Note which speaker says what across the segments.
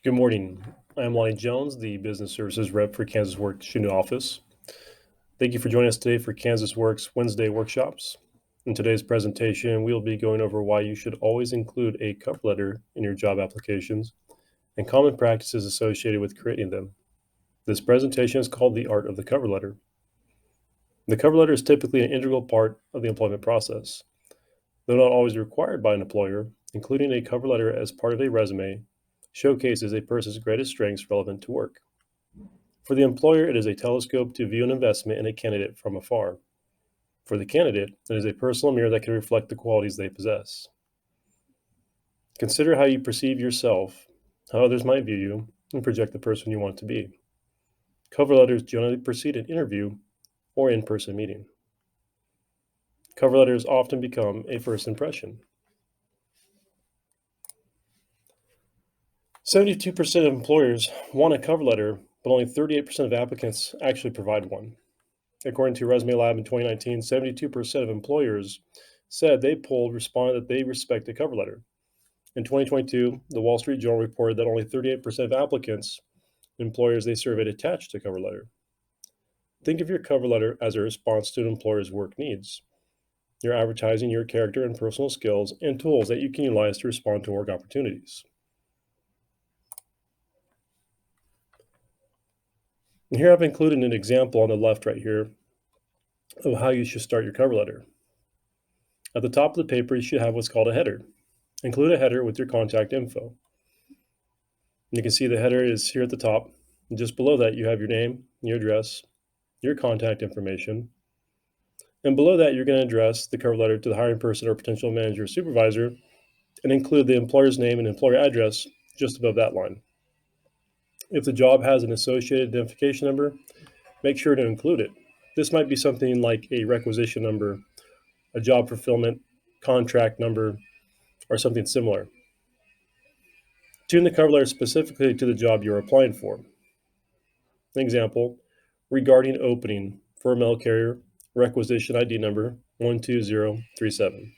Speaker 1: Good morning. I'm Lonnie Jones, the Business Services Rep for Kansas Works Chattanooga office. Thank you for joining us today for Kansas Works Wednesday workshops. In today's presentation, we'll be going over why you should always include a cover letter in your job applications and common practices associated with creating them. This presentation is called The Art of the Cover Letter. The cover letter is typically an integral part of the employment process. Though not always required by an employer, including a cover letter as part of a resume showcases a person's greatest strengths relevant to work. For the employer, it is a telescope to view an investment in a candidate from afar. For the candidate, it is a personal mirror that can reflect the qualities they possess. Consider how you perceive yourself, how others might view you, and project the person you want to be. Cover letters generally precede an interview or in-person meeting. Cover letters often become a first impression. 72% of employers want a cover letter, but only 38% of applicants actually provide one. According to Resume Lab in 2019, 72% of employers said they polled responded that they respect a cover letter. In 2022, the Wall Street Journal reported that only 38% of applicants, employers they surveyed, attached a cover letter. Think of your cover letter as a response to an employer's work needs. You're advertising your character and personal skills and tools that you can utilize to respond to work opportunities. And here I've included an example on the left right here of how you should start your cover letter. At the top of the paper, you should have what's called a header. Include a header with your contact info. You can see the header is here at the top. And just below that, you have your name, your address, your contact information. And below that, you're going to address the cover letter to the hiring person or potential manager or supervisor and include the employer's name and employer address just above that line. If the job has an associated identification number, make sure to include it. This might be something like a requisition number, a job fulfillment contract number, or something similar. Tune the cover letter specifically to the job you're applying for. An example, regarding opening for a mail carrier, requisition ID number 12037.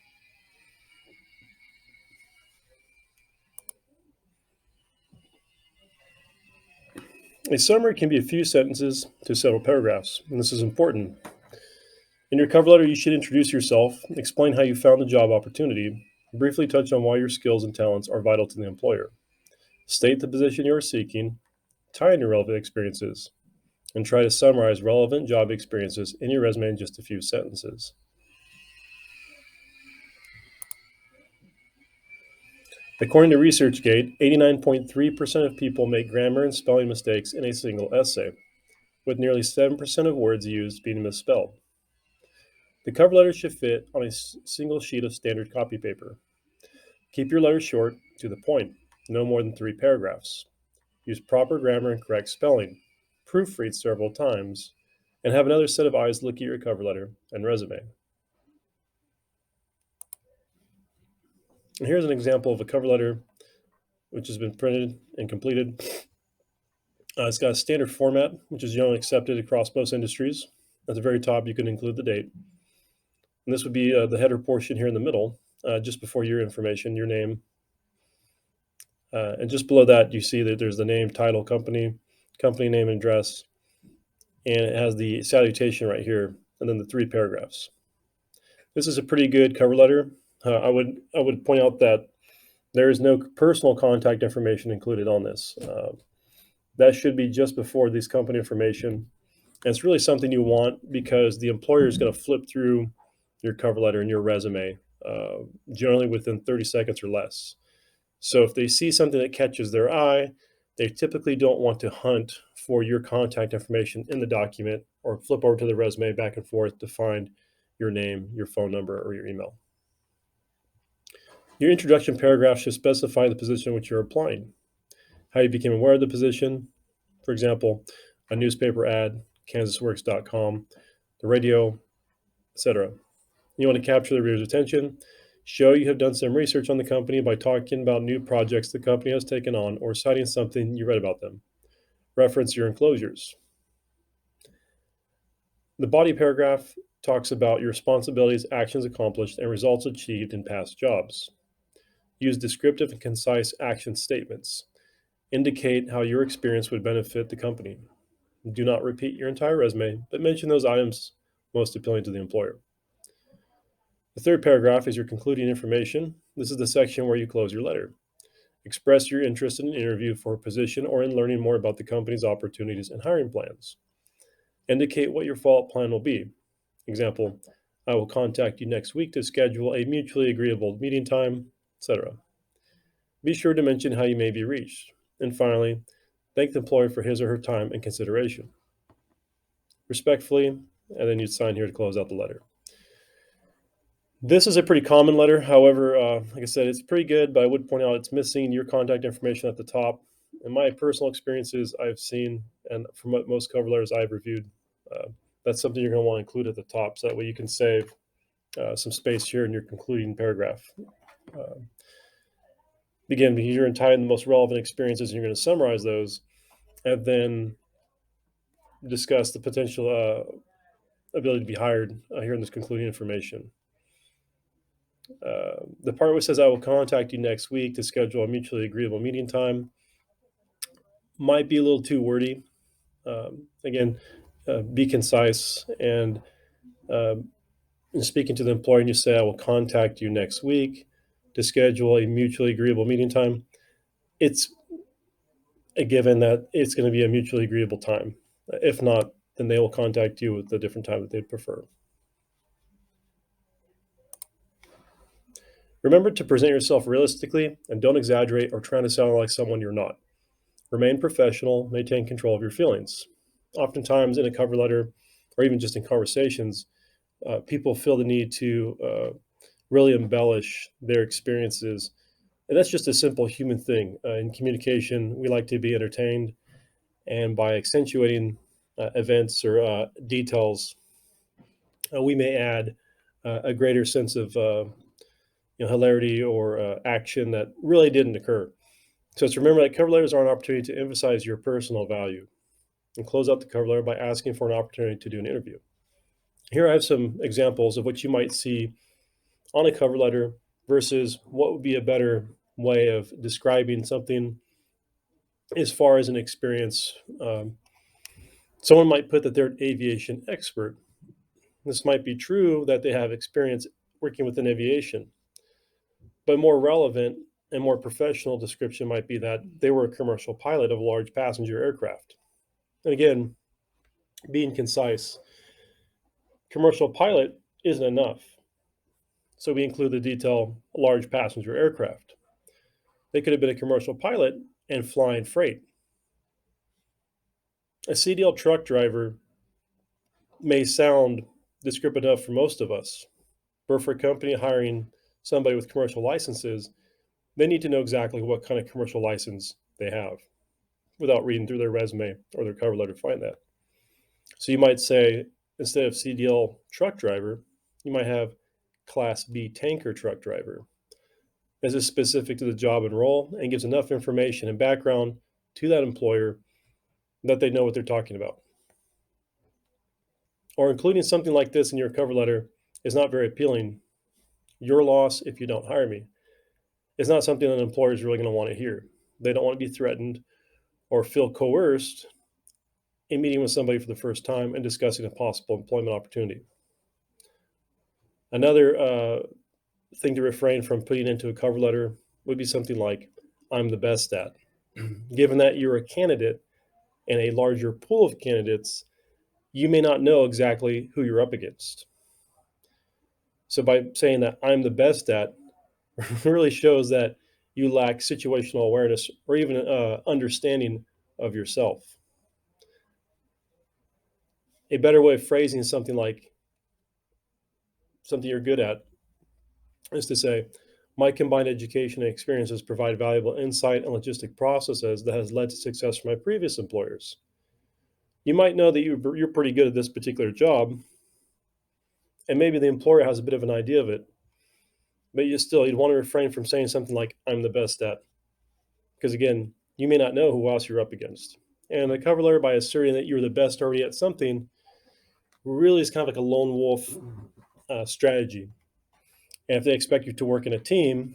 Speaker 1: A summary can be a few sentences to several paragraphs, and this is important. In your cover letter, you should introduce yourself, explain how you found the job opportunity, briefly touch on why your skills and talents are vital to the employer. State the position you are seeking, tie in your relevant experiences, and try to summarize relevant job experiences in your resume in just a few sentences. According to ResearchGate, 89.3% of people make grammar and spelling mistakes in a single essay, with nearly 7% of words used being misspelled. The cover letter should fit on a single sheet of standard copy paper. Keep your letter short, to the point, no more than 3 paragraphs. Use proper grammar and correct spelling. Proofread several times, and have another set of eyes look at your cover letter and resume. And here's an example of a cover letter which has been printed and completed. It's got a standard format, which is generally accepted across most industries. At the very top, you can include the date. And this would be the header portion here in the middle, just before your information, your name. And just below that, you see that there's the name, title, company name and address, and it has the salutation right here, and then the 3 paragraphs. This is a pretty good cover letter. I would point out that there is no personal contact information included on this. That should be just before this company information. And it's really something you want because the employer is going to flip through your cover letter and your resume, generally within 30 seconds or less. So if they see something that catches their eye, they typically don't want to hunt for your contact information in the document or flip over to the resume back and forth to find your name, your phone number, or your email. Your introduction paragraph should specify the position which you're applying, how you became aware of the position, for example, a newspaper ad, kansasworks.com, the radio, etc. You want to capture the reader's attention, show you have done some research on the company by talking about new projects the company has taken on or citing something you read about them. Reference your enclosures. The body paragraph talks about your responsibilities, actions accomplished, and results achieved in past jobs. Use descriptive and concise action statements. Indicate how your experience would benefit the company. Do not repeat your entire resume, but mention those items most appealing to the employer. The third paragraph is your concluding information. This is the section where you close your letter. Express your interest in an interview for a position or in learning more about the company's opportunities and hiring plans. Indicate what your follow-up plan will be. Example, I will contact you next week to schedule a mutually agreeable meeting time, etc. Be sure to mention how you may be reached. And finally, thank the employer for his or her time and consideration. Respectfully, and then you'd sign here to close out the letter. This is a pretty common letter. However, like I said, it's pretty good, but I would point out it's missing your contact information at the top. In my personal experiences, I've seen, and from what most cover letters I've reviewed, that's something you're going to want to include at the top, so that way you can save some space here in your concluding paragraph. Again, you're entitled the most relevant experiences, and you're going to summarize those, and then discuss the potential ability to be hired here in this concluding information. The part where it says, I will contact you next week to schedule a mutually agreeable meeting time might be a little too wordy. Again, be concise, and in speaking to the employer, and you say, I will contact you next week to schedule a mutually agreeable meeting time. It's a given that it's going to be a mutually agreeable time. If not, then they will contact you with a different time that they'd prefer. Remember to present yourself realistically and don't exaggerate or try to sound like someone you're not. Remain professional, maintain control of your feelings. Oftentimes in a cover letter, or even just in conversations, people feel the need to really embellish their experiences. And that's just a simple human thing. In communication, we like to be entertained. And by accentuating events or details, we may add a greater sense of hilarity or action that really didn't occur. So it's remember that cover letters are an opportunity to emphasize your personal value, and close out the cover letter by asking for an opportunity to do an interview. Here I have some examples of what you might see on a cover letter versus what would be a better way of describing something as far as an experience. Someone might put that they're an aviation expert. This might be true that they have experience working within aviation, but more relevant and more professional description might be that they were a commercial pilot of a large passenger aircraft. And again, being concise, commercial pilot isn't enough. So we include the detail large passenger aircraft. They could have been a commercial pilot and flying freight. A CDL truck driver may sound descriptive enough for most of us, but for a company hiring somebody with commercial licenses, they need to know exactly what kind of commercial license they have without reading through their resume or their cover letter to find that. So you might say, instead of CDL truck driver, you might have Class B tanker truck driver. This is specific to the job and role and gives enough information and background to that employer that they know what they're talking about. Or including something like this in your cover letter is not very appealing. Your loss if you don't hire me. It's not something that an employer is really going to want to hear. They don't want to be threatened or feel coerced in meeting with somebody for the first time and discussing a possible employment opportunity. Another thing to refrain from putting into a cover letter would be something like, I'm the best at. Given that you're a candidate in a larger pool of candidates, you may not know exactly who you're up against. So by saying that I'm the best at really shows that you lack situational awareness or even understanding of yourself. A better way of phrasing something like something you're good at is to say, my combined education and experiences provide valuable insight and logistic processes that has led to success for my previous employers. You might know that you're pretty good at this particular job, and maybe the employer has a bit of an idea of it, but you'd want to refrain from saying something like, I'm the best at, because again, you may not know who else you're up against. And a cover letter, by asserting that you're the best already at something, really is kind of like a lone wolf strategy. And if they expect you to work in a team,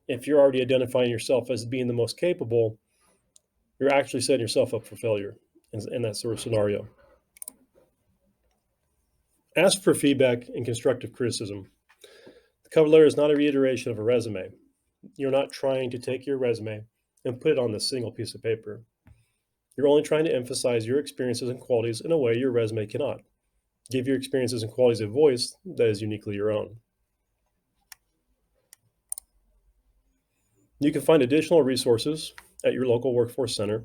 Speaker 1: if you're already identifying yourself as being the most capable, you're actually setting yourself up for failure in that sort of scenario. Ask for feedback and constructive criticism. The cover letter is not a reiteration of a resume. You're not trying to take your resume and put it on this single piece of paper. You're only trying to emphasize your experiences and qualities in a way your resume cannot. Give your experiences and qualities a voice that is uniquely your own. You can find additional resources at your local workforce center,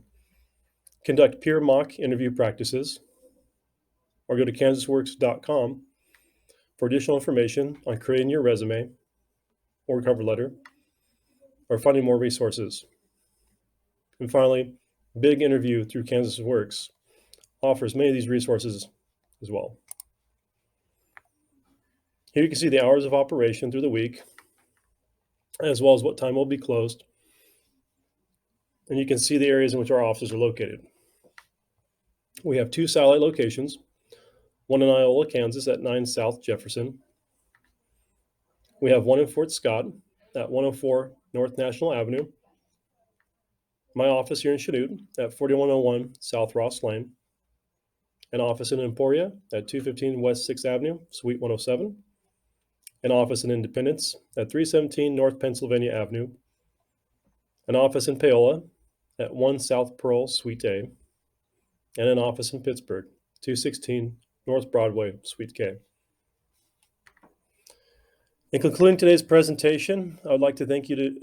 Speaker 1: conduct peer mock interview practices, or go to kansasworks.com for additional information on creating your resume or cover letter, or finding more resources. And finally, Big Interview through Kansas Works offers many of these resources as well. Here you can see the hours of operation through the week, as well as what time will be closed. And you can see the areas in which our offices are located. We have 2 satellite locations, one in Iola, Kansas at 9 South Jefferson. We have one in Fort Scott at 104 North National Avenue. My office here in Chanute at 4101 South Ross Lane. An office in Emporia at 215 West 6th Avenue, Suite 107. An office in Independence at 317 North Pennsylvania Avenue. An office in Paola at 1 South Pearl, Suite A. And an office in Pittsburgh, 216 North Broadway, Suite K. In concluding today's presentation, I would like to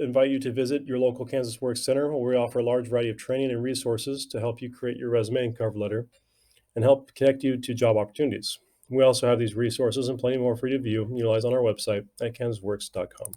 Speaker 1: invite you to visit your local Kansas Works Center, where we offer a large variety of training and resources to help you create your resume and cover letter and help connect you to job opportunities. We also have these resources and plenty more for you to view and utilize on our website at kansasworks.com.